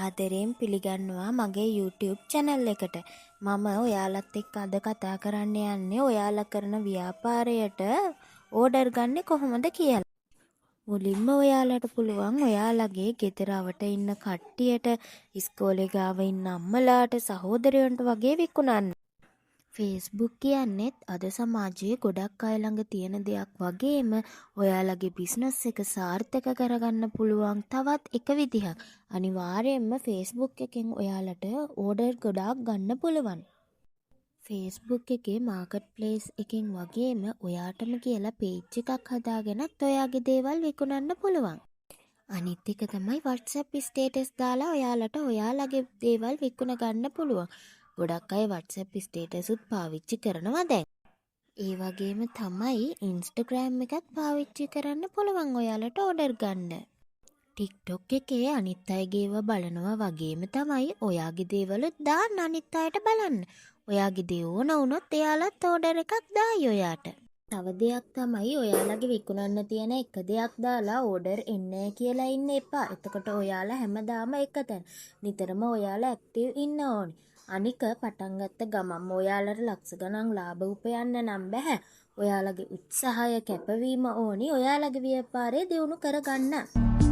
ආදරයෙන් පිළිගන්නවා මගේ YouTube channel එකට. මම ඔයාලත් එක්ක අද කතා කරන්න යන්නේ ඔයාලා කරන ව්‍යාපාරයට ඕඩර් ගන්නේ කොහොමද කියලා. මුලින්ම ඔයාලට පුළුවන් ඔයාලගේ ගෙදර අවට ඉන්න කට්ටියට, ඉස්කෝලේ ගාව ඉන්න අම්මලාට, සහෝදරයන්ට වගේ විකුණන්න. Facebook කියන්නේත් අද සමාජයේ ගොඩක් අය ළඟ තියෙන දෙයක් වගේම ඔයාලගේ බිස්නස් එක සාර්ථක කරගන්න පුළුවන් තවත් එක විදිහක්. අනිවාර්යයෙන්ම Facebook එකෙන් ඔයාලට ඕඩර් ගොඩාක් ගන්න පුළුවන්. Facebook එකේ මාකට් ප්ලේස් එකෙන් වගේම ඔයාටම කියලා පේජ් එකක් හදාගෙනත් ඔයාගේ දේවල් විකුණන්න පුළුවන්. අනිත් එක තමයි WhatsApp ස්ටේටස් දාලා ඔයාලට ඔයාලගේ දේවල් විකුණ ගන්න පුළුවන්. ගොඩක් අය WhatsApp ස්ටේටස් උත් පාවිච්චි කරනවා දැන්. ඒ වගේම තමයි Instagram එකත් පාවිච්චි කරන්න පුළුවන් ඔයාලට ඕඩර් ගන්න. TikTok එකේ අනිත් අයගේව බලනවා වගේම තමයි ඔයාගේ දේවලුත් දාන්න අනිත් අයට බලන්න. ඔයාගේ දේ ඕන වුණොත් එයාලත් ඕඩර් එකක් දායි ඔයාට. තව දෙයක් තමයි ඔයාලගේ විකුණන්න තියෙන එක දෙයක් දාලා ඕඩර් එන්නේ කියලා ඉන්න එපා. එතකොට ඔයාලා හැමදාම එකතැන. නිතරම ඔයාලා ඇක්ටිව් ඉන්න ඕනේ. අනික පටන් ගත්ත ගමන්ම ඔයාලට ලක්ෂ ගණන් ලාභ උපයන්න නම් බෑ. ඔයාලගේ උත්සාහය කැපවීම ඕනි ඔයාලගේ ව්‍යාපාරය දියුණු කරගන්න.